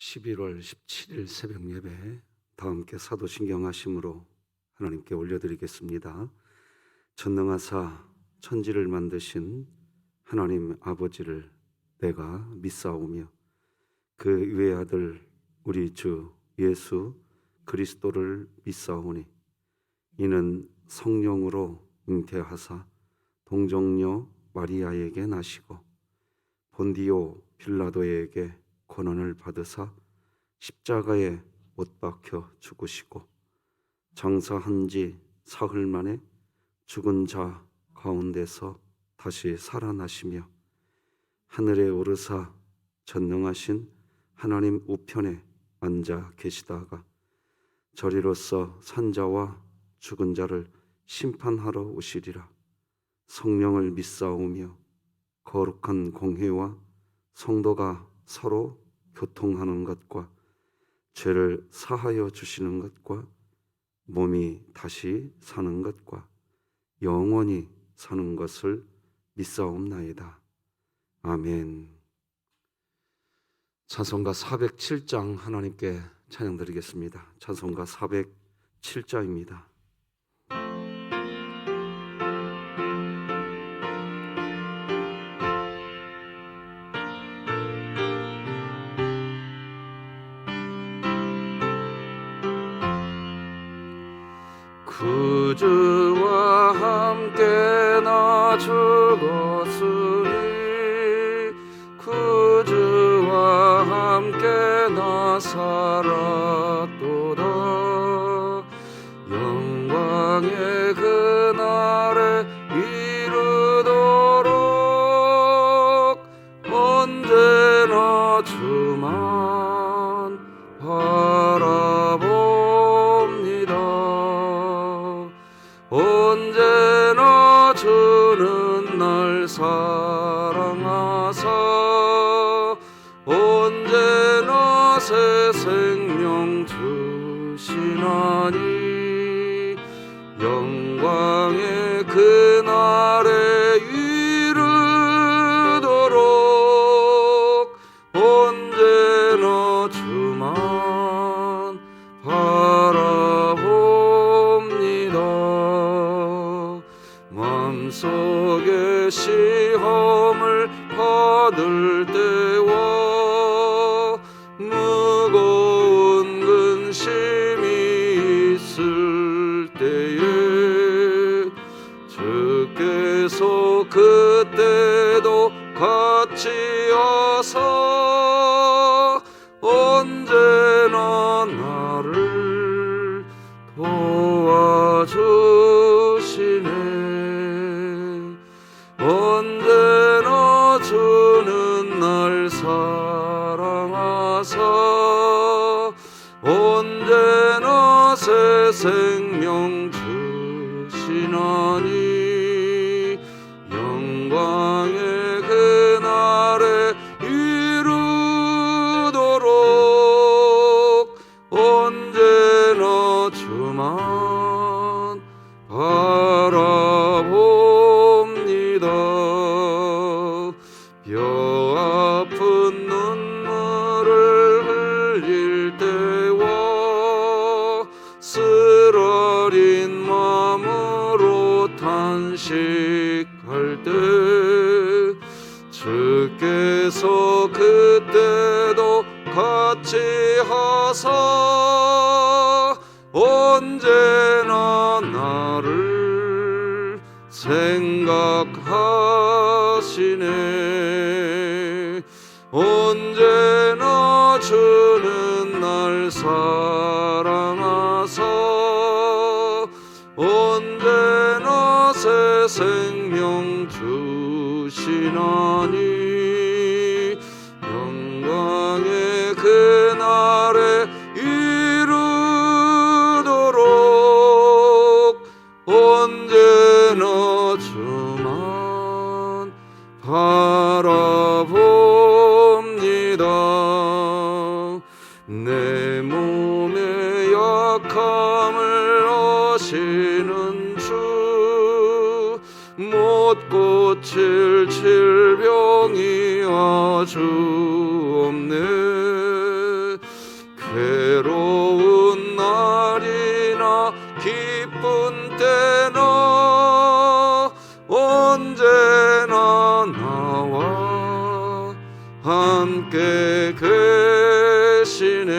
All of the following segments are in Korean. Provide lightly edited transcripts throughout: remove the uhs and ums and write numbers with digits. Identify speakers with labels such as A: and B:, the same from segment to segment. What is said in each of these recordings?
A: 11월 17일 새벽 예배 다 함께 사도신경 하심으로 하나님께 올려드리겠습니다. 전능하사 천지를 만드신 하나님 아버지를 내가 믿사오며 그 유의 아들 우리 주 예수 그리스도를 믿사오니 이는 성령으로 잉태하사 동정녀 마리아에게 나시고 본디오 빌라도에게 고난을 받으사 십자가에 못 박혀 죽으시고 장사한 지 사흘 만에 죽은 자 가운데서 다시 살아나시며 하늘에 오르사 전능하신 하나님 우편에 앉아 계시다가 저리로서 산자와 죽은 자를 심판하러 오시리라. 성령을 믿사오며 거룩한 공회와 성도가 서로 교통하는 것과 죄를 사하여 주시는 것과 몸이 다시 사는 것과 영원히 사는 것을 믿사옵나이다. 아멘. 찬송가 407장 하나님께 찬양드리겠습니다. 찬송가 407장입니다. 구주와 함께 나 죽었으니 구주와 함께 나 살았도다. 영광의 그날에 이르도록 언제나 주만 바라봅니다. 언제나 주는 날 사랑하사 언제나 새 생명 주시나니 영광의 그날에 이르도록 언제나 주만 바라봅니다. 마음속에 시험을 받을 때와 무거운 근심이 있을 때에 주께서 그때도 같이 하사 언제나 나를 도와주시네. 언제나 주는 날 사랑하사 언제나 새 생명 주시나니 영광의 그날에 이르도록 언제나 주만 바라봅니다. 뼈 아픈 눈물을 흘릴 때와 쓰라린 마음으로 탄식할 때 주께서 그때도 같이 하사 언제나 나를 생각하시네. 언제나 주는 날 사랑하사 언제나 새 생명 주시나니 영광의 그날에 이르도록 언제나 주만 바라봅니다. 내 몸의 약함을 아시는 주 못 고칠 질병이 아주 없네. 되시네.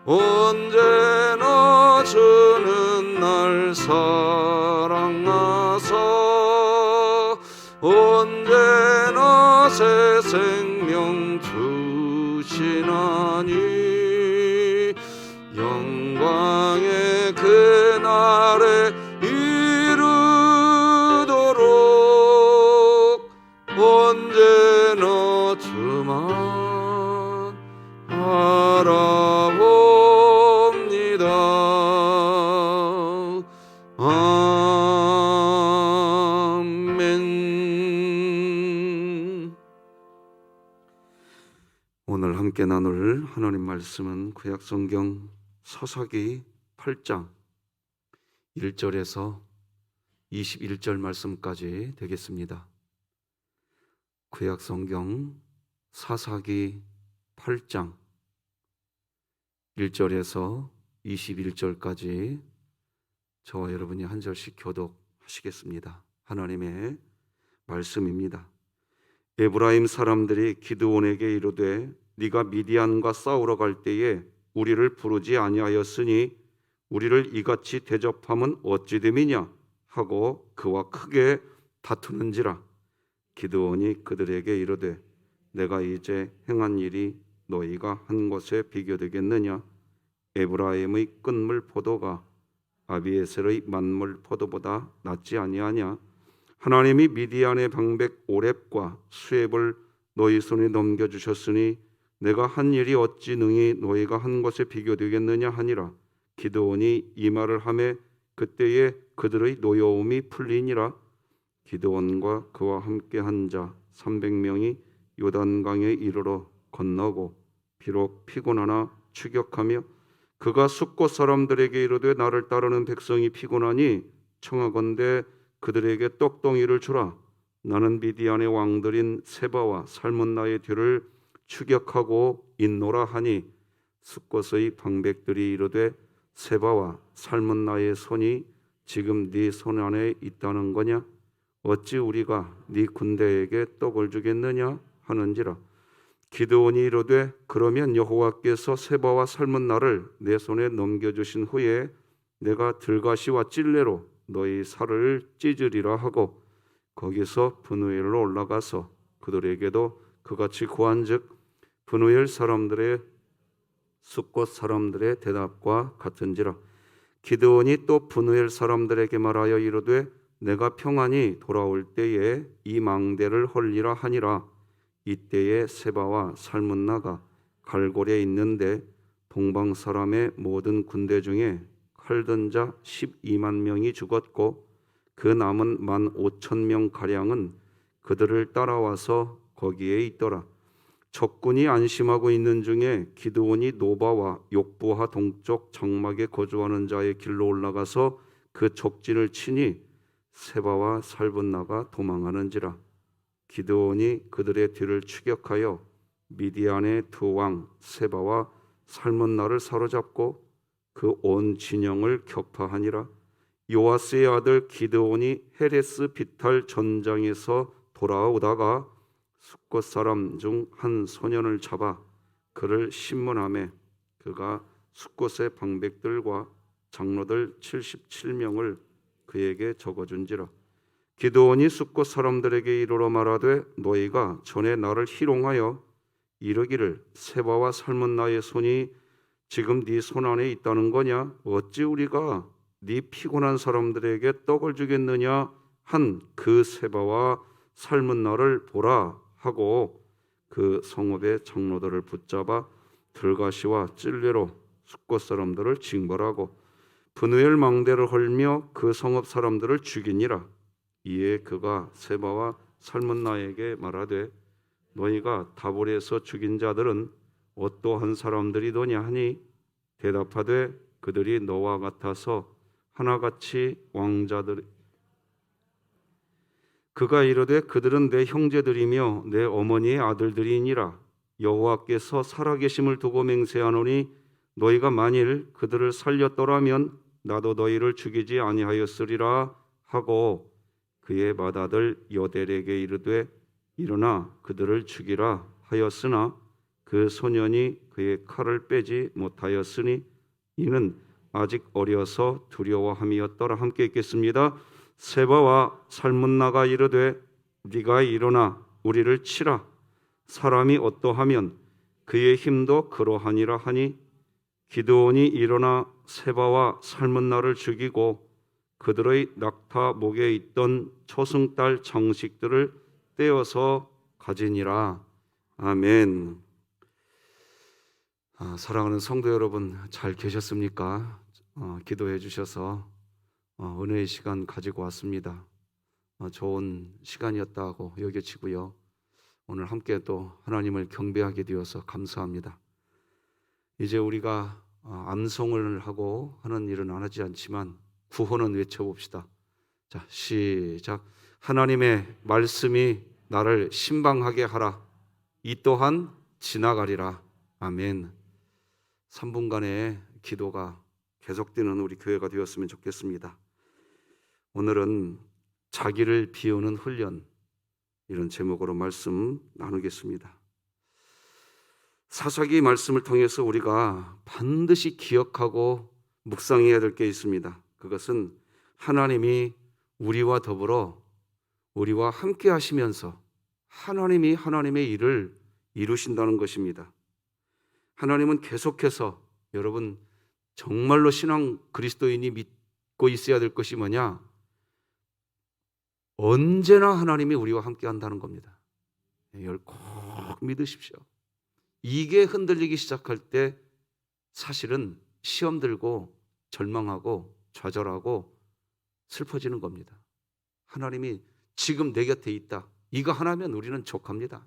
A: 언제나 주는 날 사랑하사 언제나 새 생명 주시나니 영광의 그날에 이르도록 언제나 주만 바라봅니다. 아멘. 오늘 함께 나눌 하나님 말씀은 구약성경 사사기 8장 1절에서 21절 말씀까지 되겠습니다. 구약성경 사사기 8장 1절에서 21절까지 저와 여러분이 한 절씩 교독하시겠습니다. 하나님의 말씀입니다. 에브라임 사람들이 기드온에게 이르되 네가 미디안과 싸우러 갈 때에 우리를 부르지 아니하였으니 우리를 이같이 대접함은 어찌 됨이냐 하고 그와 크게 다투는지라. 기드온이 그들에게 이르되 내가 이제 행한 일이 너희가 한 것에 비교되겠느냐. 에브라임의 끈물 포도가 아비에셀의 만물 포도보다 낫지 아니하냐. 하나님이 미디안의 방백 오렙과 수렙을 너희 손에 넘겨주셨으니 내가 한 일이 어찌 능히 너희가 한 것에 비교되겠느냐 하니라. 기드온이 이 말을 하매 그때에 그들의 노여움이 풀리니라. 기드온과 그와 함께 한 자 300명이 요단강에 이르러 건너고 비록 피곤하나 추격하며 그가 숫곳 사람들에게 이르되 나를 따르는 백성이 피곤하니 청하건대 그들에게 떡덩이를 주라. 나는 미디안의 왕들인 세바와 살문나의 뒤를 추격하고 있노라 하니 숫곳의 방백들이 이르되 세바와 살문나의 손이 지금 네 손 안에 있다는 거냐? 어찌 우리가 네 군대에게 떡을 주겠느냐 하는지라. 기드온이 이르되 그러면 여호와께서 세바와 살문나를 내 손에 넘겨주신 후에 내가 들가시와 찔레로 너희 살을 찢으리라 하고 거기서 브누엘로 올라가서 그들에게도 그같이 구한즉 브누엘 사람들의 숫곳 사람들의 대답과 같은지라. 기드온이 또 브누엘 사람들에게 말하여 이르되 내가 평안히 돌아올 때에 이 망대를 헐리라 하니라. 이때에 세바와 살문나가 갈골에 있는데 동방 사람의 모든 군대 중에 칼든 자 12만 명이 죽었고 그 남은 15,000명 가량은 그들을 따라와서 거기에 있더라. 적군이 안심하고 있는 중에 기드온이 노바와 욕부하 동쪽 장막에 거주하는 자의 길로 올라가서 그 족진을 치니 세바와 살문나가 도망하는지라. 기드온이 그들의 뒤를 추격하여 미디안의 두 왕 세바와 살문나를 사로잡고 그 온 진영을 격파하니라. 요아스의 아들 기드온이 헤레스 비탈 전장에서 돌아오다가 숫곳 사람 중 한 소년을 잡아 그를 신문하매 그가 숫곳의 방백들과 장로들 77명을 그에게 적어준지라. 기드온이 숫곳 사람들에게 이르러 말하되 너희가 전에 나를 희롱하여 이르기를 세바와 살문나의 손이 지금 네 손 안에 있다는 거냐? 어찌 우리가 네 피곤한 사람들에게 떡을 주겠느냐? 한 그 세바와 살문나를 보라 하고 그 성읍의 장로들을 붙잡아 들가시와 찔레로 숫곳 사람들을 징벌하고 브누엘 망대를 헐며 그 성읍 사람들을 죽이니라. 이에 그가 세바와 살문나에게 말하되 너희가 다볼에서 죽인 자들은 어떠한 사람들이더냐 하니 대답하되 그들이 너와 같아서 하나같이 왕자들. 그가 이르되 그들은 내 형제들이며 내 어머니의 아들들이니라. 여호와께서 살아계심을 두고 맹세하노니 너희가 만일 그들을 살렸더라면 나도 너희를 죽이지 아니하였으리라 하고 그의 맏아들 여델에게 이르되 일어나 그들을 죽이라 하였으나 그 소년이 그의 칼을 빼지 못하였으니 이는 아직 어려서 두려워함이었더라. 함께 읽겠습니다. 세바와 살문나가 이르되 네가 일어나 우리를 치라. 사람이 어떠하면 그의 힘도 그러하니라 하니 기드온이 일어나 세바와 살문나를 죽이고 그들의 낙타 목에 있던 초승달 장식들을 떼어서 가지니라. 아멘. 사랑하는 성도 여러분, 잘 계셨습니까? 기도해 주셔서 은혜의 시간 가지고 왔습니다. 좋은 시간이었다고 여겨지고요. 오늘 함께 또 하나님을 경배하게 되어서 감사합니다. 이제 우리가 암송을 하고 하는 일은 안 하지 않지만 구호는 외쳐봅시다. 자, 시작. 하나님의 말씀이 나를 신방하게 하라. 이 또한 지나가리라. 아멘. 3분간의 기도가 계속되는 우리 교회가 되었으면 좋겠습니다. 오늘은 자기를 비우는 훈련, 이런 제목으로 말씀 나누겠습니다. 사사기 말씀을 통해서 우리가 반드시 기억하고 묵상해야 될 게 있습니다. 그것은 하나님이 우리와 더불어 우리와 함께 하시면서 하나님이 하나님의 일을 이루신다는 것입니다. 하나님은 계속해서, 여러분 정말로 신앙 그리스도인이 믿고 있어야 될 것이 뭐냐? 언제나 하나님이 우리와 함께 한다는 겁니다. 이걸 꼭 믿으십시오. 이게 흔들리기 시작할 때 사실은 시험 들고 절망하고 좌절하고 슬퍼지는 겁니다. 하나님이 지금 내 곁에 있다. 이거 하나면 우리는 족합니다.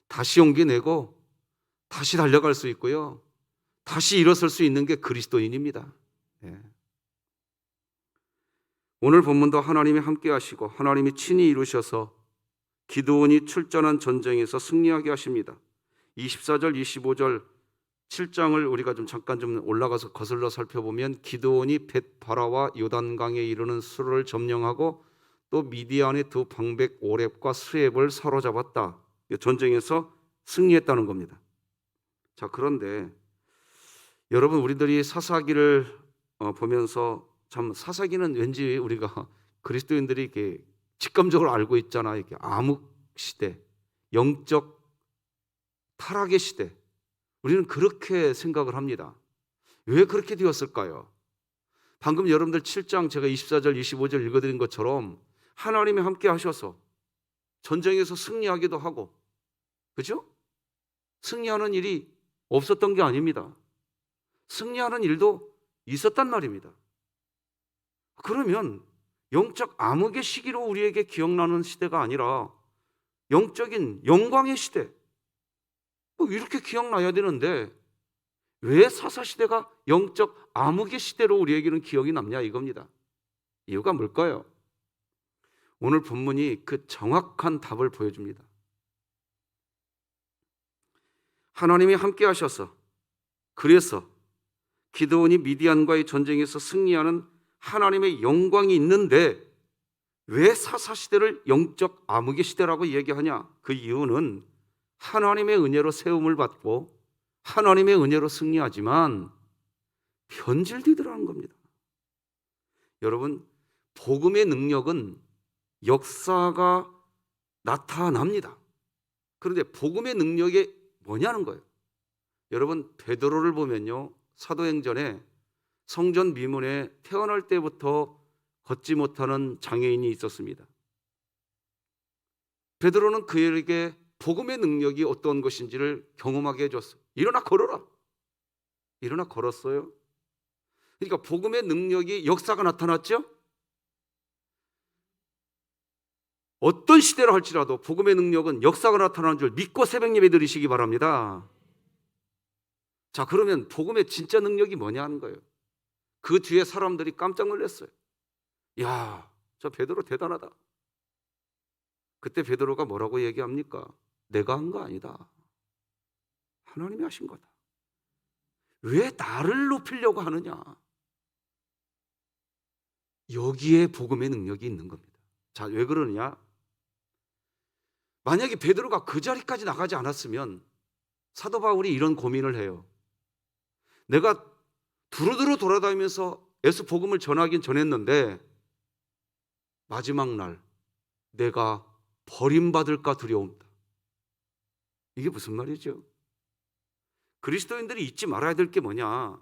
A: 다시 용기 내고 다시 달려갈 수 있고요. 다시 일어설 수 있는 게 그리스도인입니다. 예. 오늘 본문도 하나님이 함께 하시고 하나님이 친히 이루셔서 기드온이 출전한 전쟁에서 승리하게 하십니다. 24절, 25절 7장을 우리가 잠깐 올라가서 거슬러 살펴보면 기드온이 벳바라와 요단강에 이르는 수로를 점령하고 또 미디안의 두 방백 오렙과 스웹을 사로잡았다. 전쟁에서 승리했다는 겁니다. 자, 그런데 여러분, 우리들이 사사기를 보면서 참 사사기는 왠지 우리가 그리스도인들이 이렇게 직감적으로 알고 있잖아. 이렇게 암흑 시대, 영적 타락의 시대. 우리는 그렇게 생각을 합니다. 왜 그렇게 되었을까요? 방금 여러분들 7장 제가 24절, 25절 읽어드린 것처럼 하나님이 함께 하셔서 전쟁에서 승리하기도 하고, 그죠? 승리하는 일이 없었던 게 아닙니다. 승리하는 일도 있었단 말입니다. 그러면 영적 암흑의 시기로 우리에게 기억나는 시대가 아니라 영적인 영광의 시대, 이렇게 기억나야 되는데 왜 사사시대가 영적 암흑의 시대로 우리에게는 기억이 남냐 이겁니다. 이유가 뭘까요? 오늘 본문이 그 정확한 답을 보여줍니다. 하나님이 함께 하셔서, 그래서 기드온이 미디안과의 전쟁에서 승리하는 하나님의 영광이 있는데 왜 사사시대를 영적 암흑의 시대라고 얘기하냐? 그 이유는 하나님의 은혜로 세움을 받고 하나님의 은혜로 승리하지만 변질되더라는 겁니다. 여러분, 복음의 능력은 역사가 나타납니다. 그런데 복음의 능력이 뭐냐는 거예요. 여러분, 베드로를 보면요, 사도행전에 성전 미문에 태어날 때부터 걷지 못하는 장애인이 있었습니다. 베드로는 그에게 복음의 능력이 어떤 것인지를 경험하게 해줬어요. 일어나 걸어라. 일어나 걸었어요. 그러니까 복음의 능력이, 역사가 나타났죠. 어떤 시대로 할지라도 복음의 능력은 역사가 나타나는 줄 믿고 새벽 예배 드리시기 바랍니다. 자, 그러면 복음의 진짜 능력이 뭐냐 하는 거예요. 그 뒤에 사람들이 깜짝 놀랐어요. 야, 저 베드로 대단하다. 그때 베드로가 뭐라고 얘기합니까? 내가 한 거 아니다. 하나님이 하신 거다. 왜 나를 높이려고 하느냐? 여기에 복음의 능력이 있는 겁니다. 자, 왜 그러느냐? 만약에 베드로가 그 자리까지 나가지 않았으면 사도 바울이 이런 고민을 해요. 내가 두루두루 돌아다니면서 예수 복음을 전하긴 전했는데 마지막 날 내가 버림받을까 두려움다. 이게 무슨 말이죠? 그리스도인들이 잊지 말아야 될 게 뭐냐?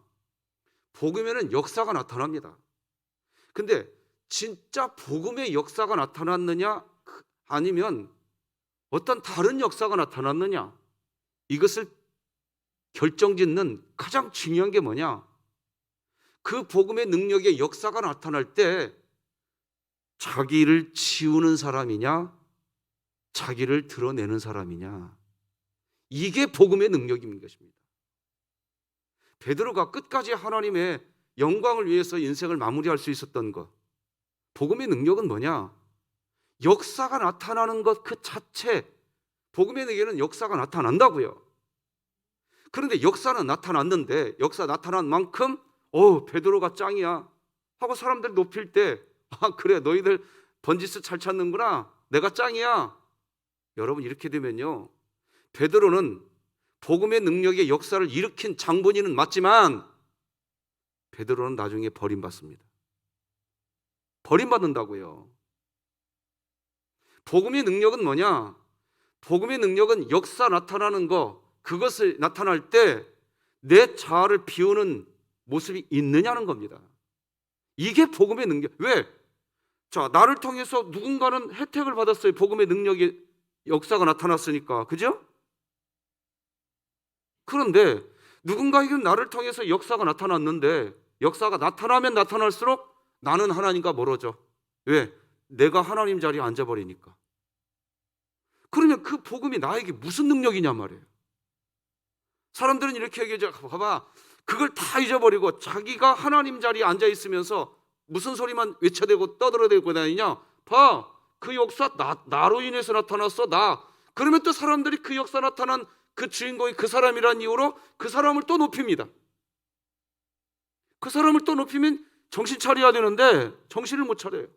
A: 복음에는 역사가 나타납니다. 근데 진짜 복음의 역사가 나타났느냐 아니면 어떤 다른 역사가 나타났느냐, 이것을 결정짓는 가장 중요한 게 뭐냐? 그 복음의 능력의 역사가 나타날 때 자기를 지우는 사람이냐 자기를 드러내는 사람이냐, 이게 복음의 능력인 것입니다. 베드로가 끝까지 하나님의 영광을 위해서 인생을 마무리할 수 있었던 것, 복음의 능력은 뭐냐? 역사가 나타나는 것 그 자체, 복음에게는 역사가 나타난다고요. 그런데 역사는 나타났는데 역사 나타난 만큼 베드로가 짱이야 하고 사람들이 높일 때 그래 너희들 번지수 잘 찾는구나, 내가 짱이야. 여러분, 이렇게 되면요, 베드로는 복음의 능력의 역사를 일으킨 장본인은 맞지만 베드로는 나중에 버림받습니다. 버림받는다고요. 복음의 능력은 뭐냐? 복음의 능력은 역사 나타나는 거, 그것을 나타날 때 내 자아를 비우는 모습이 있느냐는 겁니다. 이게 복음의 능력. 왜? 자, 나를 통해서 누군가는 혜택을 받았어요. 복음의 능력의 역사가 나타났으니까. 그죠? 그런데 누군가에게는 나를 통해서 역사가 나타났는데 역사가 나타나면 나타날수록 나는 하나님과 멀어져. 왜? 내가 하나님 자리에 앉아버리니까. 그러면 그 복음이 나에게 무슨 능력이냐 말이에요. 사람들은 이렇게 얘기하죠. 봐봐, 그걸 다 잊어버리고 자기가 하나님 자리에 앉아있으면서 무슨 소리만 외쳐대고 떠들어대고 다니냐. 봐, 그 역사 나로 인해서 나타났어, 나. 그러면 또 사람들이 그 역사 나타난 그 주인공이 그 사람이라는 이유로 그 사람을 또 높입니다. 그 사람을 또 높이면 정신 차려야 되는데 정신을 못 차려요.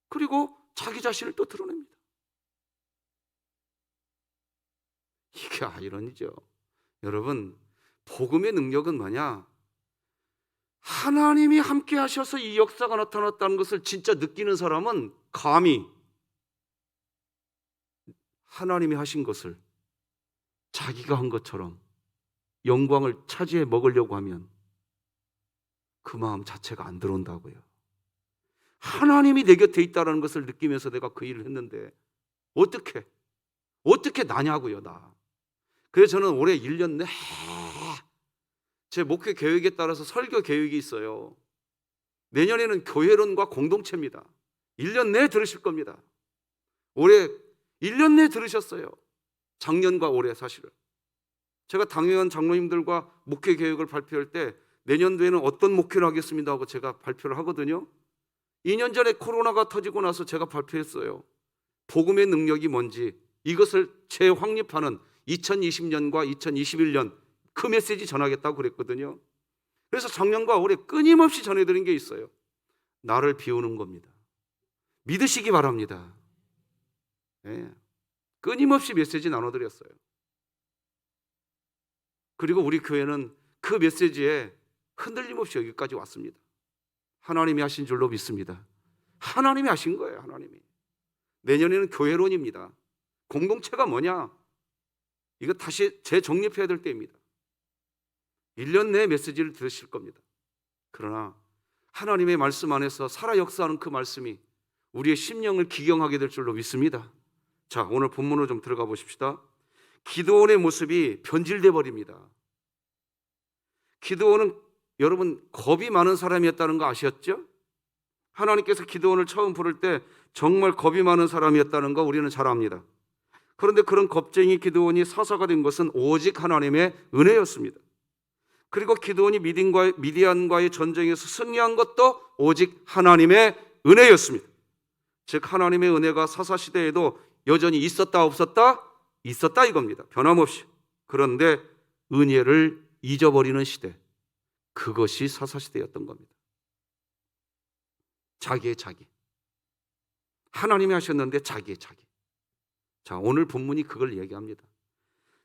A: 그리고 자기 자신을 또 드러냅니다. 이게 아이러니죠. 여러분, 복음의 능력은 뭐냐? 하나님이 함께 하셔서 이 역사가 나타났다는 것을 진짜 느끼는 사람은 감히 하나님이 하신 것을 자기가 한 것처럼 영광을 차지해 먹으려고 하면 그 마음 자체가 안 들어온다고요. 하나님이 내 곁에 있다는 것을 느끼면서 내가 그 일을 했는데 어떻게 나냐고요, 나. 그래서 저는 올해 1년 내 제 목회 계획에 따라서 설교 계획이 있어요. 내년에는 교회론과 공동체입니다. 1년 내에 들으실 겁니다. 올해 1년 내에 들으셨어요. 작년과 올해 사실은. 제가 당회원 장로님들과 목회 계획을 발표할 때 내년도에는 어떤 목회를 하겠습니다 하고 제가 발표를 하거든요. 2년 전에 코로나가 터지고 나서 제가 발표했어요. 복음의 능력이 뭔지, 이것을 재확립하는 2020년과 2021년 그 메시지 전하겠다고 그랬거든요. 그래서 작년과 올해 끊임없이 전해드린 게 있어요. 나를 비우는 겁니다. 믿으시기 바랍니다. 네. 끊임없이 메시지 나눠드렸어요. 그리고 우리 교회는 그 메시지에 흔들림 없이 여기까지 왔습니다. 하나님이 하신 줄로 믿습니다. 하나님이 하신 거예요. 하나님이. 내년에는 교회론입니다. 공동체가 뭐냐? 이거 다시 재정립해야 될 때입니다. 1년 내에 메시지를 들으실 겁니다. 그러나 하나님의 말씀 안에서 살아 역사하는 그 말씀이 우리의 심령을 기경하게 될 줄로 믿습니다. 자, 오늘 본문으로 좀 들어가 보십시다. 기드온의 모습이 변질돼 버립니다. 기드온은 여러분 겁이 많은 사람이었다는 거 아셨죠? 하나님께서 기드온을 처음 부를 때 정말 겁이 많은 사람이었다는 거 우리는 잘 압니다. 그런데 그런 겁쟁이 기드온이 사사가 된 것은 오직 하나님의 은혜였습니다. 그리고 기드온이 미디안과의 전쟁에서 승리한 것도 오직 하나님의 은혜였습니다. 즉 하나님의 은혜가 사사 시대에도 여전히 있었다 없었다? 있었다 이겁니다. 변함없이. 그런데 은혜를 잊어버리는 시대, 그것이 사사 시대였던 겁니다. 자기의 자기. 하나님이 하셨는데 자기의 자기. 자, 오늘 본문이 그걸 얘기합니다.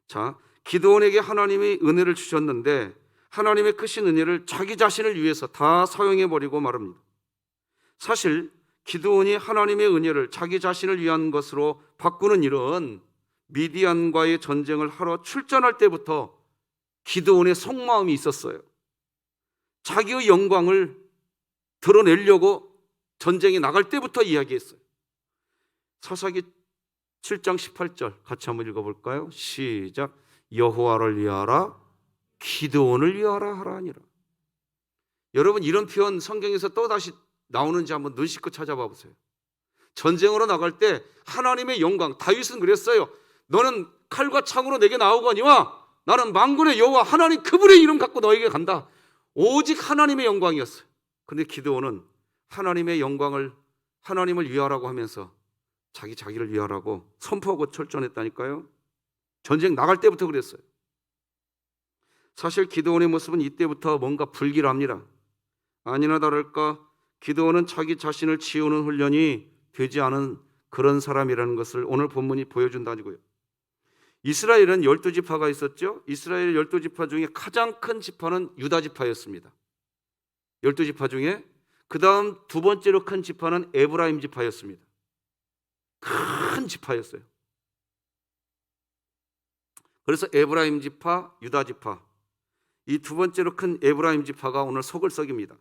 A: 자, 기드온에게 하나님이 은혜를 주셨는데 하나님의 크신 은혜를 자기 자신을 위해서 다 사용해버리고 말합니다. 사실 기드온이 하나님의 은혜를 자기 자신을 위한 것으로 바꾸는 일은 미디안과의 전쟁을 하러 출전할 때부터 기드온의 속마음이 있었어요. 자기의 영광을 드러내려고 전쟁에 나갈 때부터 이야기했어요. 사사기 7장 18절 같이 한번 읽어볼까요? 시작. 여호와를 위하라 기드온을 위하라 하라 하니라. 여러분, 이런 표현 성경에서 또다시 나오는지 한번 눈 씻고 찾아봐 보세요. 전쟁으로 나갈 때 하나님의 영광, 다윗은 그랬어요. 너는 칼과 창으로 내게 나오거니와 나는 만군의 여호와 하나님 그분의 이름 갖고 너에게 간다. 오직 하나님의 영광이었어요. 근데 기드온은 하나님의 영광을 하나님을 위하라고 하면서 자기를 위하라고 선포하고 철전했다니까요. 전쟁 나갈 때부터 그랬어요. 사실 기드온의 모습은 이때부터 뭔가 불길합니다. 아니나 다를까 기드온은 자기 자신을 치우는 훈련이 되지 않은 그런 사람이라는 것을 오늘 본문이 보여준다고요. 이스라엘은 12지파가 있었죠. 이스라엘 12지파 중에 가장 큰 지파는 유다 지파였습니다. 12지파 중에 그 다음 두 번째로 큰 지파는 에브라임 지파였습니다. 큰 지파였어요. 그래서 에브라임 지파, 유다 지파, 이 두 번째로 큰 에브라임 지파가 오늘 속을 썩입니다.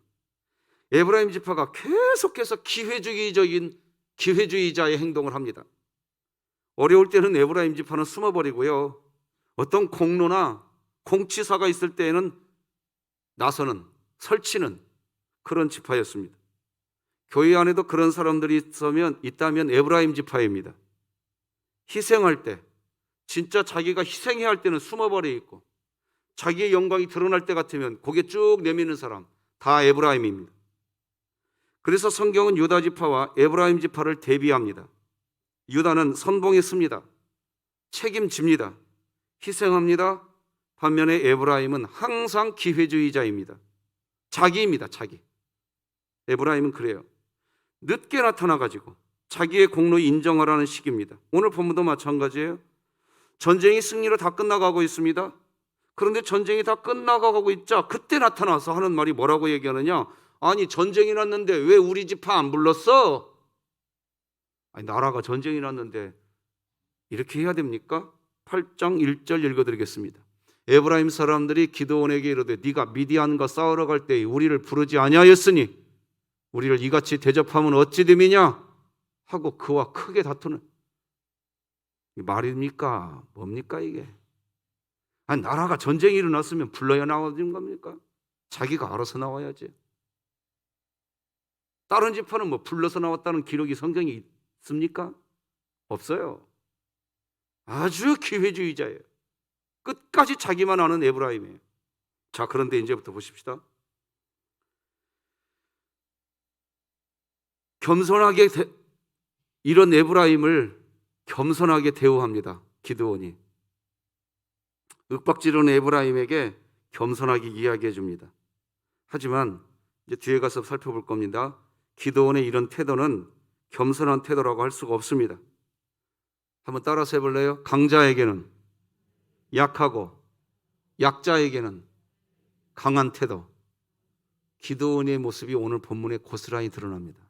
A: 에브라임 지파가 계속해서 기회주의자의 행동을 합니다. 어려울 때는 에브라임 지파는 숨어버리고요, 어떤 공로나 공치사가 있을 때에는 나서는, 설치는 그런 지파였습니다. 교회 안에도 그런 사람들이 있다면 에브라임 지파입니다. 희생할 때, 진짜 자기가 희생해야 할 때는 숨어버려 있고, 자기의 영광이 드러날 때 같으면 고개 쭉 내미는 사람, 다 에브라임입니다. 그래서 성경은 유다 지파와 에브라임 지파를 대비합니다. 유다는 선봉했습니다. 책임집니다. 희생합니다. 반면에 에브라임은 항상 기회주의자입니다. 자기입니다. 자기. 에브라임은 그래요. 늦게 나타나가지고 자기의 공로 인정하라는 식입니다. 오늘 본문도 마찬가지예요. 전쟁이 승리로 다 끝나가고 있습니다. 그런데 전쟁이 다 끝나가고 있자 그때 나타나서 하는 말이 뭐라고 얘기하느냐? 아니, 전쟁이 났는데 왜 우리 지파 안 불렀어? 아니, 나라가 전쟁이 났는데 이렇게 해야 됩니까? 8장 1절 읽어드리겠습니다. 에브라임 사람들이 기드온에게 이르되 네가 미디안과 싸우러 갈 때 우리를 부르지 아니하였으니 우리를 이같이 대접하면 어찌 됨이냐 하고 그와 크게 다투는 말입니까? 뭡니까 이게? 아니, 나라가 전쟁이 일어났으면 불러야 나오는 겁니까? 자기가 알아서 나와야지. 다른 지파는 뭐 불러서 나왔다는 기록이 성경에 있습니까? 없어요. 아주 기회주의자예요. 끝까지 자기만 아는 에브라임이에요. 자, 그런데 이제부터 보십시다. 겸손하게 이런 에브라임을 겸손하게 대우합니다. 기드온이 윽박지르는 에브라임에게 겸손하게 이야기해 줍니다. 하지만 이제 뒤에 가서 살펴볼 겁니다. 기드온의 이런 태도는 겸손한 태도라고 할 수가 없습니다. 한번 따라서 해볼래요? 강자에게는 약하고 약자에게는 강한 태도. 기드온의 모습이 오늘 본문에 고스란히 드러납니다.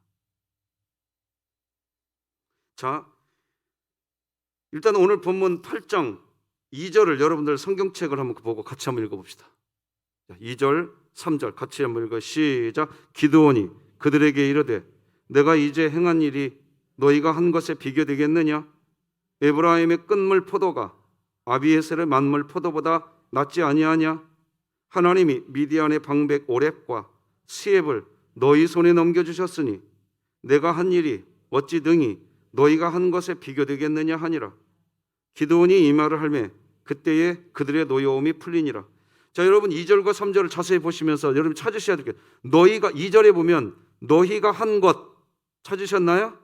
A: 자, 일단 오늘 본문 8장 2절을 여러분들 성경책을 한번 보고 같이 한번 읽어봅시다. 2절, 3절 같이 한번 읽어. 시작. 기드온이 그들에게 이르되 내가 이제 행한 일이 너희가 한 것에 비교되겠느냐? 에브라임의 끝물 포도가 아비에셀의 만물 포도보다 낫지 아니하냐? 하나님이 미디안의 방백 오렙과 시앱을 너희 손에 넘겨주셨으니 내가 한 일이 어찌 등이 너희가 한 것에 비교되겠느냐 하니라. 기드온이 이 말을 하매 그때에 그들의 노여움이 풀리니라. 자, 여러분 2절과 3절을 자세히 보시면서 여러분 찾으셔야 될 게, 너희가 2절에 보면 너희가 한 것 찾으셨나요?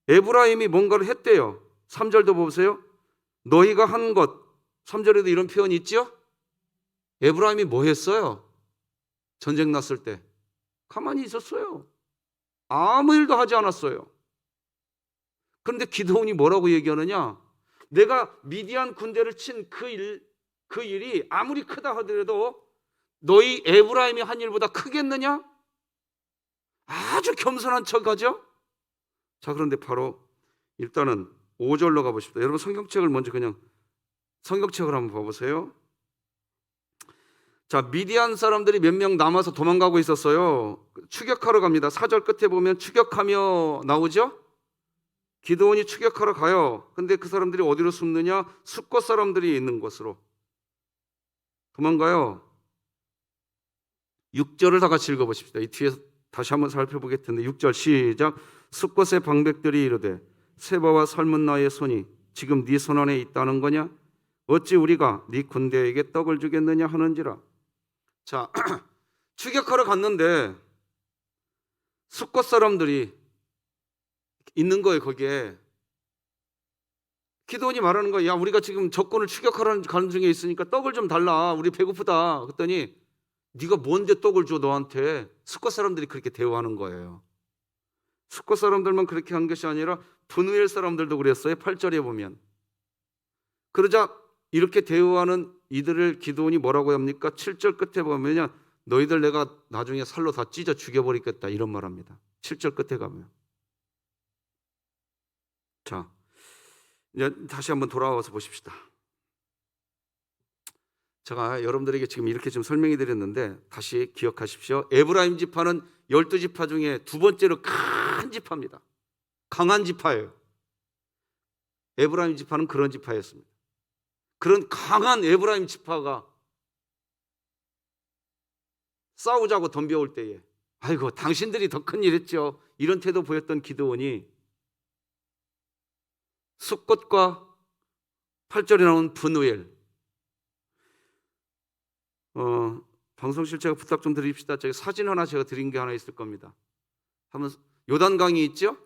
A: 에브라임이 뭔가를 했대요. 3절도 보세요. 너희가 한 것. 3절에도 이런 표현이 있죠? 에브라임이 뭐 했어요? 전쟁 났을 때 가만히 있었어요. 아무 일도 하지 않았어요. 그런데 기드온이 뭐라고 얘기하느냐? 내가 미디안 군대를 친 그 일이 아무리 크다 하더라도 너희 에브라임이 한 일보다 크겠느냐? 아주 겸손한 척하죠. 자, 그런데 바로 일단은 5절로 가보십시다. 여러분 성경책을 먼저 그냥 성경책을 한번 봐보세요. 자, 미디안 사람들이 몇 명 남아서 도망가고 있었어요. 추격하러 갑니다. 4절 끝에 보면 추격하며 나오죠. 기드온이 추격하러 가요. 근데 그 사람들이 어디로 숨느냐? 숫곳 사람들이 있는 곳으로 도망가요. 6절을 다 같이 읽어보십시다. 이 뒤에서 다시 한번 살펴보게 텐데 6절 시작. 숫곳의 방백들이 이르되 세바와 삶은 나의 손이 지금 네 손 안에 있다는 거냐? 어찌 우리가 네 군대에게 떡을 주겠느냐 하는지라. 자, 추격하러 갔는데 숫곳 사람들이 있는 거예요. 거기에 기드온이 말하는 거야. 야, 우리가 지금 적군을 추격하러 가는 중에 있으니까 떡을 좀 달라. 우리 배고프다. 그랬더니 네가 뭔데 떡을 줘 너한테. 숫곳 사람들이 그렇게 대우하는 거예요. 숫곳 사람들만 그렇게 한 것이 아니라 브누엘 사람들도 그랬어요. 8절에 보면. 그러자 이렇게 대우하는 이들을 기드온이 뭐라고 합니까? 7절 끝에 보면요, 너희들 내가 나중에 살로 다 찢어 죽여버리겠다 이런 말합니다. 7절 끝에 가면. 자, 이제 다시 한번 돌아와서 보십시다. 제가 여러분들에게 지금 이렇게 좀 설명해 드렸는데 다시 기억하십시오. 에브라임 지파는 12지파 중에 두 번째로 큰 지파입니다. 강한 지파예요. 에브라임 지파는 그런 지파였습니다. 그런 강한 에브라임 지파가 싸우자고 덤벼올 때에 아이고 당신들이 더 큰 일 했죠. 이런 태도 보였던 기드온이 숫곳과 8절에 나온 브누엘, 방송실 제가 부탁 좀 드립시다. 저기 사진 하나 제가 드린 게 하나 있을 겁니다. 한번 요단강이 있죠?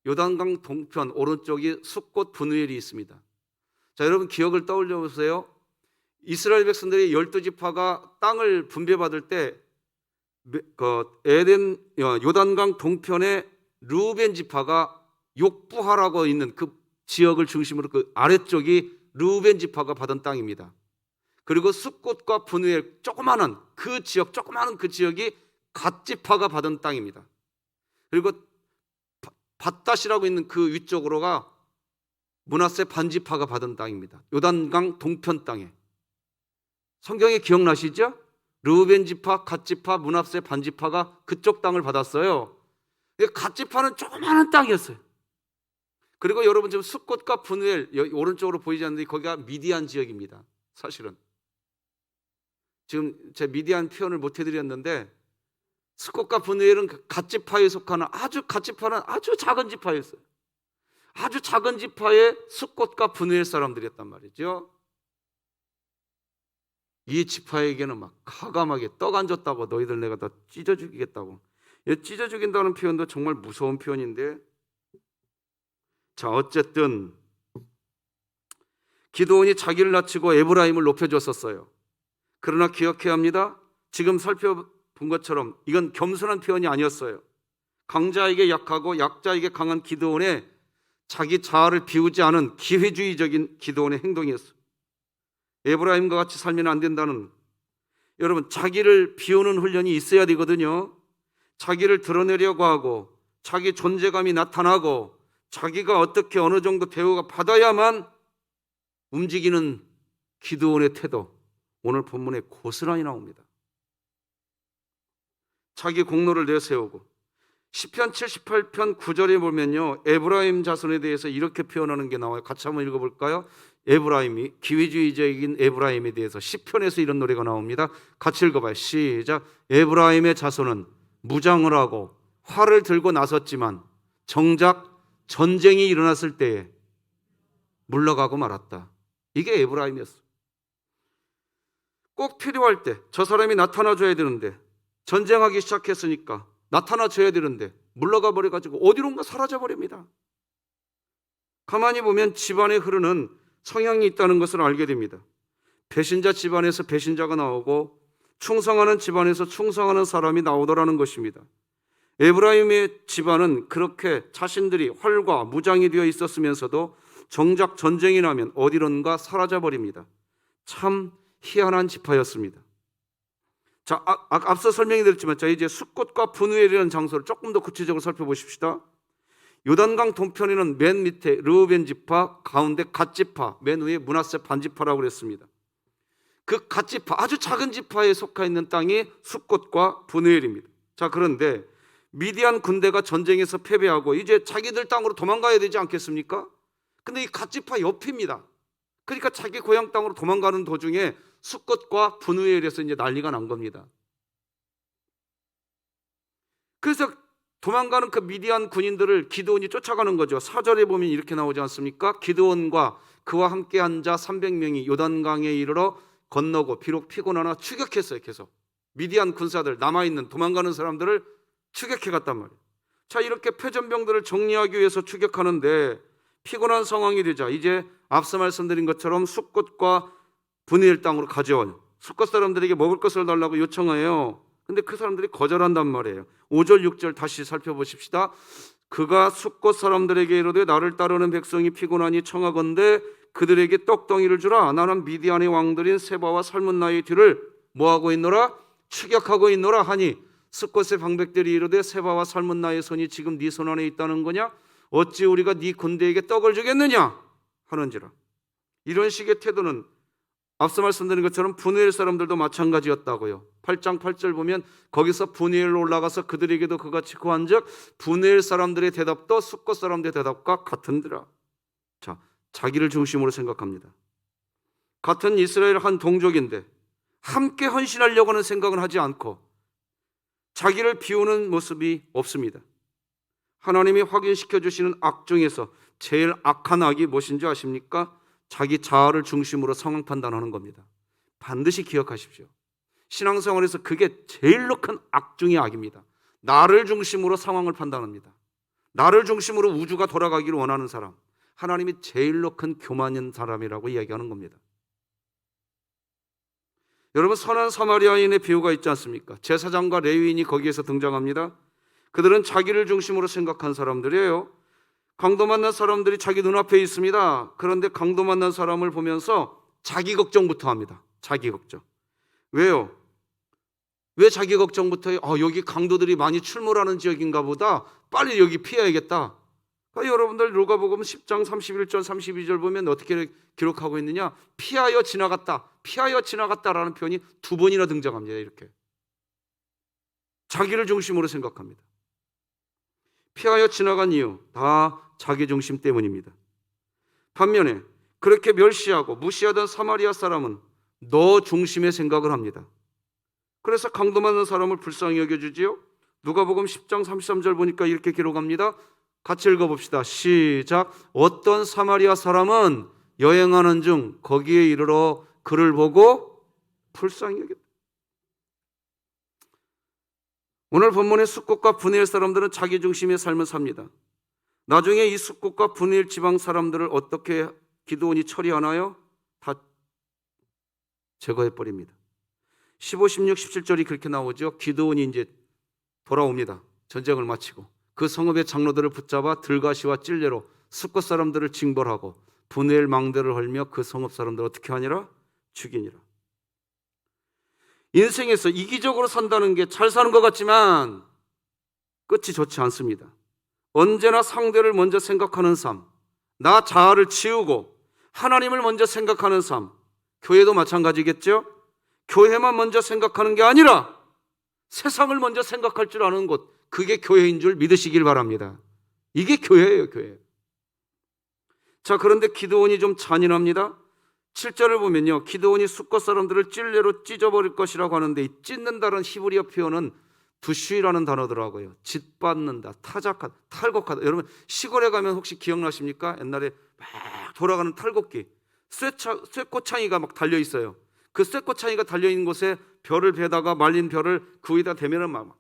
A: 요단강 동편 오른쪽이 숫곳 브누엘이 있습니다. 자, 여러분 기억을 떠올려 보세요. 이스라엘 백성들이 12지파가 땅을 분배받을 때 요단강 동편에 르우벤 지파가 욕부하라고 있는 그 지역을 중심으로 그 아래쪽이 르우벤 지파가 받은 땅입니다. 그리고 숫곳과 브누엘 조그마한 그 지역이 갓 지파가 받은 땅입니다. 그리고 밧닷이라고 있는 그 위쪽으로가 므낫세 반지파가 받은 땅입니다. 요단강 동편 땅에. 성경에 기억나시죠? 르우벤 지파, 갓 지파, 므낫세 반지파가 그쪽 땅을 받았어요. 갓 지파는 조그마한 땅이었어요. 그리고 여러분 지금 숫곳과 브누엘 오른쪽으로 보이지 않는데 거기가 미디안 지역입니다. 사실은 지금 제 미디안 표현을 못 해드렸는데 숫곳과 브누엘은 갓 지파에 속하는 갓 지파는 아주 작은 지파였어요. 아주 작은 지파의 숫곳과 브누엘 사람들이었단 말이죠. 이 지파에게는 막 가감하게 떡 안 줬다고 너희들 내가 다 찢어 죽이겠다고. 찢어 죽인다는 표현도 정말 무서운 표현인데, 자, 어쨌든 기드온이 자기를 낮추고 에브라임을 높여줬었어요. 그러나 기억해야 합니다. 지금 살펴본 것처럼 이건 겸손한 표현이 아니었어요. 강자에게 약하고 약자에게 강한 기드온의 자기 자아를 비우지 않은 기회주의적인 기드온의 행동이었어요. 에브라임과 같이 살면 안 된다는, 여러분 자기를 비우는 훈련이 있어야 되거든요. 자기를 드러내려고 하고 자기 존재감이 나타나고 자기가 어떻게 어느 정도 대우가 받아야만 움직이는 기드온의 태도, 오늘 본문에 고스란히 나옵니다. 자기 공로를 내세우고 시편 78편 9절에 보면요, 에브라임 자손에 대해서 이렇게 표현하는 게 나와요. 같이 한번 읽어볼까요? 에브라임이, 기회주의적인 에브라임에 대해서 시편에서 이런 노래가 나옵니다. 같이 읽어봐요. 시작. 에브라임의 자손은 무장을 하고 활을 들고 나섰지만 정작 전쟁이 일어났을 때에 물러가고 말았다. 이게 에브라임이었어. 꼭 필요할 때 저 사람이 나타나줘야 되는데, 전쟁하기 시작했으니까 나타나줘야 되는데 물러가 버려가지고 어디론가 사라져버립니다. 가만히 보면 집안에 흐르는 성향이 있다는 것을 알게 됩니다. 배신자 집안에서 배신자가 나오고 충성하는 집안에서 충성하는 사람이 나오더라는 것입니다. 에브라임의 집안은 그렇게 자신들이 활과 무장이 되어 있었으면서도 정작 전쟁이 나면 어디론가 사라져 버립니다. 참 희한한 지파였습니다. 자, 앞서 설명이 드렸지만 자, 이제 숫꽃과 분우엘이라는 장소를 조금 더 구체적으로 살펴보십시다. 요단강 동편에는 맨 밑에 르우벤 지파, 가운데 갓 지파, 맨 위에 므낫세 반 지파라고 그랬습니다. 그 갓 지파, 아주 작은 지파에 속해 있는 땅이 숫꽃과 분우엘입니다. 자, 그런데 미디안 군대가 전쟁에서 패배하고 이제 자기들 땅으로 도망가야 되지 않겠습니까? 근데 이 갓 지파 옆입니다. 그러니까 자기 고향 땅으로 도망가는 도중에 숫꽃과 분우엘에서 이제 난리가 난 겁니다. 그래서 도망가는 그 미디안 군인들을 기드온이 쫓아가는 거죠. 4절에 보면 이렇게 나오지 않습니까? 기드온과 그와 함께 한 자 300명이 요단강에 이르러 건너고 비록 피곤하나 추격했어요. 계속 미디안 군사들, 남아있는 도망가는 사람들을 추격해 갔단 말이에요. 자, 이렇게 패전병들을 정리하기 위해서 추격하는데 피곤한 상황이 되자 이제 앞서 말씀드린 것처럼 숫꽃과 분우엘 땅으로 가져와요. 숫꽃 사람들에게 먹을 것을 달라고 요청해요. 근데 그 사람들이 거절한단 말이에요. 5절 6절 다시 살펴보십시다. 그가 숫꽃 사람들에게 이르되 나를 따르는 백성이 피곤하니 청하건대 그들에게 떡덩이를 주라. 나는 미디안의 왕들인 세바와 살문나의 뒤를 뭐하고 있노라? 추격하고 있노라 하니 숫꽃의 방백들이 이르되 세바와 살문나의 손이 지금 네 손 안에 있다는 거냐? 어찌 우리가 네 군대에게 떡을 주겠느냐? 하는지라. 이런 식의 태도는 앞서 말씀드린 것처럼 분우엘 사람들도 마찬가지였다고요. 8장 8절 보면 거기서 분우엘로 올라가서 그들에게도 그같이 고한즉 분우엘 사람들의 대답도 숫꽃 사람들의 대답과 같은더라. 자, 자기를 중심으로 생각합니다. 같은 이스라엘 한 동족인데 함께 헌신하려고 하는 생각은 하지 않고 자기를 비우는 모습이 없습니다. 하나님이 확인시켜 주시는 악 중에서 제일 악한 악이 무엇인지 아십니까? 자기 자아를 중심으로 상황 판단하는 겁니다. 반드시 기억하십시오. 신앙생활에서 그게 제일로 큰 악 중의 악입니다. 나를 중심으로 상황을 판단합니다. 나를 중심으로 우주가 돌아가기를 원하는 사람, 하나님이 제일로 큰 교만인 사람이라고 이야기하는 겁니다. 여러분, 선한 사마리아인의 비유가 있지 않습니까? 제사장과 레위인이 거기에서 등장합니다. 그들은 자기를 중심으로 생각한 사람들이에요. 강도 만난 사람들이 자기 눈앞에 있습니다. 그런데 강도 만난 사람을 보면서 자기 걱정부터 합니다. 자기 걱정. 왜요? 왜 자기 걱정부터 해요? 여기 강도들이 많이 출몰하는 지역인가 보다. 빨리 여기 피해야겠다. 그러니까 여러분들 누가복음 10장 31절 32절 보면 어떻게 기록하고 있느냐? 피하여 지나갔다. 피하여 지나갔다라는 표현이 2번이나 등장합니다. 이렇게. 자기를 중심으로 생각합니다. 피하여 지나간 이유 다 자기 중심 때문입니다. 반면에 그렇게 멸시하고 무시하던 사마리아 사람은 너 중심의 생각을 합니다. 그래서 강도 맞는 사람을 불쌍히 여겨주지요. 누가복음 10장 33절 보니까 이렇게 기록합니다. 같이 읽어봅시다. 시작. 어떤 사마리아 사람은 여행하는 중 거기에 이르러 그를 보고 불쌍히 여겼다. 오늘 본문의 숫꽃과 분우엘 사람들은 자기 중심의 삶을 삽니다. 나중에 이 숫꽃과 분우엘 지방 사람들을 어떻게 기드온이 처리하나요? 다 제거해버립니다. 15, 16, 17절이 그렇게 나오죠. 기드온이 이제 돌아옵니다. 전쟁을 마치고 그 성읍의 장로들을 붙잡아 들가시와 찔레로 숫꽃 사람들을 징벌하고 분우엘 망대를 헐며 그 성읍 사람들을 어떻게 하니라? 죽이니라. 인생에서 이기적으로 산다는 게 잘 사는 것 같지만 끝이 좋지 않습니다. 언제나 상대를 먼저 생각하는 삶, 나 자아를 치우고 하나님을 먼저 생각하는 삶, 교회도 마찬가지겠죠? 교회만 먼저 생각하는 게 아니라 세상을 먼저 생각할 줄 아는 곳, 그게 교회인 줄 믿으시길 바랍니다. 이게 교회예요, 교회. 자, 그런데 기드온이 좀 잔인합니다. 7절을 보면요, 기드온이 숫꽃 사람들을 찔레로 찢어버릴 것이라고 하는데 이 찢는다는 히브리어 표현은 두쉬라는 단어더라고요. 짓밟는다, 타작하다, 탈곡하다. 여러분 시골에 가면 혹시 기억나십니까? 옛날에 막 돌아가는 탈곡기, 쇠꼬창이가 막 달려 있어요. 그 쇠꼬창이가 달려 있는 곳에 벼를 베다가 말린 벼를 그 위에다 대면은 막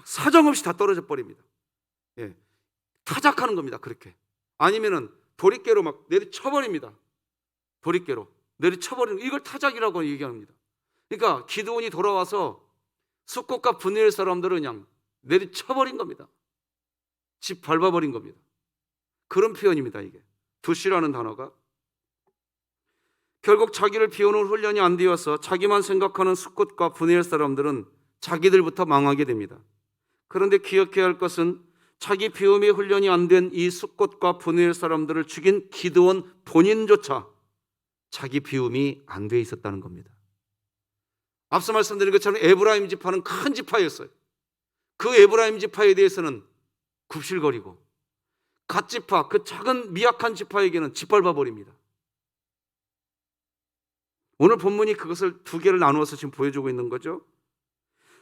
A: 사정없이 다 떨어져 버립니다. 예, 타작하는 겁니다. 그렇게. 아니면은 도리깨로 막 내리쳐버립니다. 도리깨로 내리쳐버리는, 이걸 타작이라고 얘기합니다. 그러니까 기드온이 돌아와서 숫꽃과 분우엘 사람들은 그냥 내리쳐버린 겁니다. 집 밟아버린 겁니다. 그런 표현입니다. 이게 두시라는 단어가 결국 자기를 비우는 훈련이 안 되어서 자기만 생각하는 숫곳과 분해할 사람들은 자기들부터 망하게 됩니다. 그런데 기억해야 할 것은 자기 비움의 훈련이 안 된 이 숫곳과 분해할 사람들을 죽인 기드온 본인조차 자기 비움이 안 돼 있었다는 겁니다. 앞서 말씀드린 것처럼 에브라임 지파는 큰 지파였어요. 그 에브라임 지파에 대해서는 굽실거리고 갓 지파, 그 작은 미약한 지파에게는 짓밟아 버립니다. 오늘 본문이 그것을 두 개를 나누어서 지금 보여주고 있는 거죠.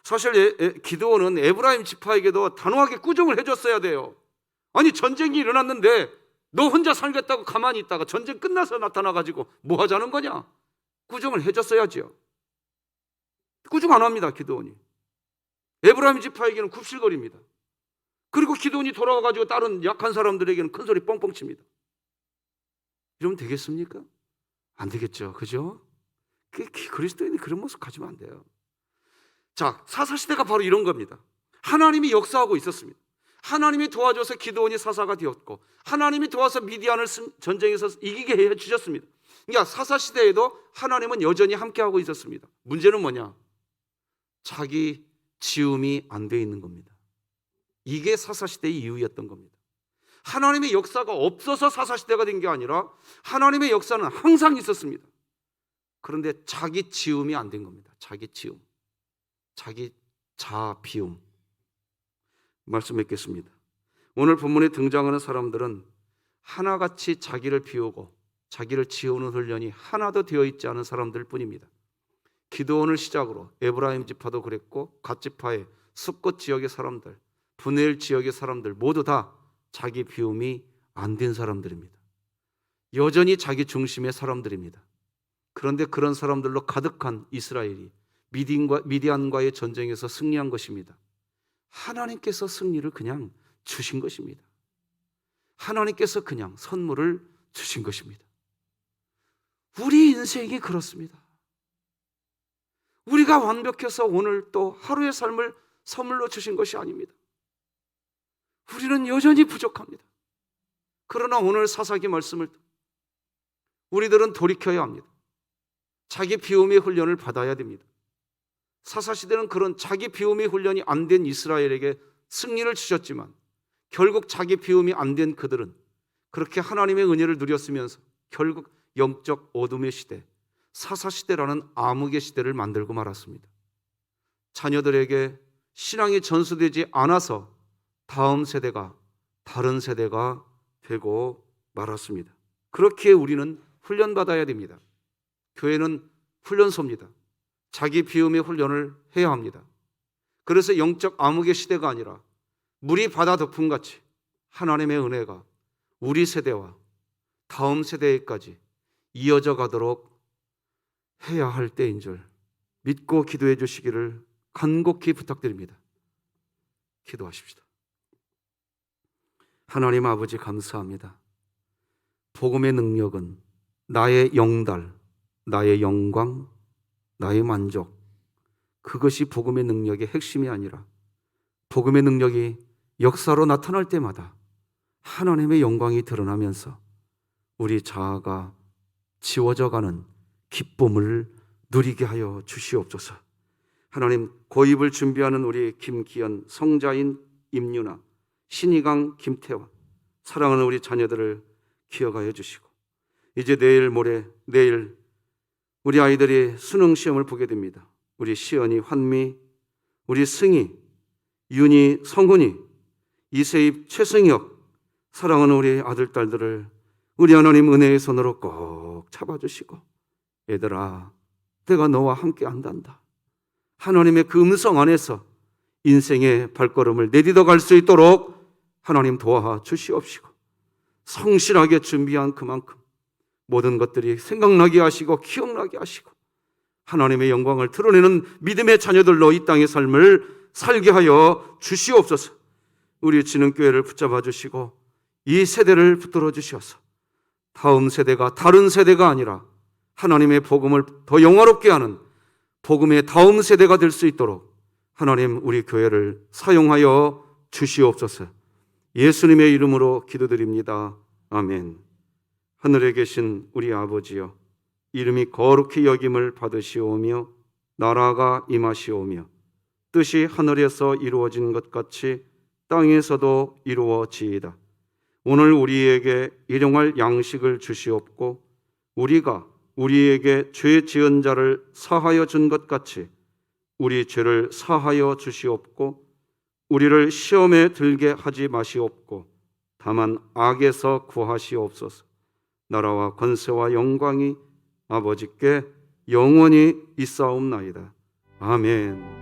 A: 사실 기드온은 에브라임 지파에게도 단호하게 꾸중을 해줬어야 돼요. 아니 전쟁이 일어났는데 너 혼자 살겠다고 가만히 있다가 전쟁 끝나서 나타나가지고 뭐 하자는 거냐? 꾸중을 해줬어야지요. 꾸중 안 합니다. 기드온이. 에브라임 지파에게는 굽실거립니다. 그리고 기드온이 돌아와가지고 다른 약한 사람들에게는 큰 소리 뻥뻥 칩니다. 이러면 되겠습니까? 안 되겠죠. 그죠? 그리스도인이 그런 모습 가지면 안 돼요. 자, 사사시대가 바로 이런 겁니다. 하나님이 역사하고 있었습니다. 하나님이 도와줘서 기드온이 사사가 되었고 하나님이 도와서 미디안을 전쟁에서 이기게 해주셨습니다. 그러니까 사사시대에도 하나님은 여전히 함께하고 있었습니다. 문제는 뭐냐? 자기 지음이 안 돼 있는 겁니다. 이게 사사시대의 이유였던 겁니다. 하나님의 역사가 없어서 사사시대가 된 게 아니라 하나님의 역사는 항상 있었습니다. 그런데 자기 지음이 안 된 겁니다. 자기 지음, 자기 자아 비움. 말씀 맺겠습니다. 오늘 본문에 등장하는 사람들은 하나같이 자기를 비우고 자기를 지우는 훈련이 하나도 되어 있지 않은 사람들 뿐입니다. 기드온을 시작으로 에브라임 지파도 그랬고 갓 지파의 숫곳 지역의 사람들, 분해일 지역의 사람들 모두 다 자기 비움이 안 된 사람들입니다. 여전히 자기 중심의 사람들입니다. 그런데 그런 사람들로 가득한 이스라엘이 미디안과의 전쟁에서 승리한 것입니다. 하나님께서 승리를 그냥 주신 것입니다. 하나님께서 그냥 선물을 주신 것입니다. 우리 인생이 그렇습니다. 우리가 완벽해서 오늘 또 하루의 삶을 선물로 주신 것이 아닙니다. 우리는 여전히 부족합니다. 그러나 오늘 사사기 말씀을 우리들은 돌이켜야 합니다. 자기 비움의 훈련을 받아야 됩니다. 사사시대는 그런 자기 비움의 훈련이 안 된 이스라엘에게 승리를 주셨지만 결국 자기 비움이 안 된 그들은 그렇게 하나님의 은혜를 누렸으면서 결국 영적 어둠의 시대, 사사시대라는 암흑의 시대를 만들고 말았습니다. 자녀들에게 신앙이 전수되지 않아서 다음 세대가 다른 세대가 되고 말았습니다. 그렇게 우리는 훈련받아야 됩니다. 교회는 훈련소입니다. 자기 비움의 훈련을 해야 합니다. 그래서 영적 암흑의 시대가 아니라 물이 바다 덮음같이 하나님의 은혜가 우리 세대와 다음 세대까지 이어져 가도록 해야 할 때인 줄 믿고 기도해 주시기를 간곡히 부탁드립니다. 기도하십시다. 하나님 아버지 감사합니다. 복음의 능력은 나의 영달, 나의 영광, 나의 만족, 그것이 복음의 능력의 핵심이 아니라 복음의 능력이 역사로 나타날 때마다 하나님의 영광이 드러나면서 우리 자아가 지워져가는 기쁨을 누리게 하여 주시옵소서. 하나님, 고입을 준비하는 우리 김기현, 성자인 임유나, 신희강, 김태환, 사랑하는 우리 자녀들을 기억하여 주시고 이제 내일 우리 아이들이 수능 시험을 보게 됩니다. 우리 시연이, 환미, 우리 승희, 윤희, 성훈이, 이세입, 최승혁, 사랑하는 우리 아들, 딸들을 우리 하나님 은혜의 손으로 꼭 잡아주시고 얘들아, 내가 너와 함께 한단다. 하나님의 그 음성 안에서 인생의 발걸음을 내딛어 갈 수 있도록 하나님 도와주시옵시고 성실하게 준비한 그만큼 모든 것들이 생각나게 하시고 기억나게 하시고 하나님의 영광을 드러내는 믿음의 자녀들로 이 땅의 삶을 살게 하여 주시옵소서. 우리 진흥교회를 붙잡아 주시고 이 세대를 붙들어 주셔서 다음 세대가 다른 세대가 아니라 하나님의 복음을 더 영화롭게 하는 복음의 다음 세대가 될 수 있도록 하나님 우리 교회를 사용하여 주시옵소서. 예수님의 이름으로 기도드립니다. 아멘. 하늘에 계신 우리 아버지여, 이름이 거룩히 여김을 받으시오며 나라가 임하시오며 뜻이 하늘에서 이루어진 것 같이 땅에서도 이루어지이다. 오늘 우리에게 일용할 양식을 주시옵고 우리가 우리에게 죄 지은 자를 사하여 준 것 같이 우리 죄를 사하여 주시옵고 우리를 시험에 들게 하지 마시옵고 다만 악에서 구하시옵소서. 나라와 권세와 영광이 아버지께 영원히 있사옵나이다. 아멘.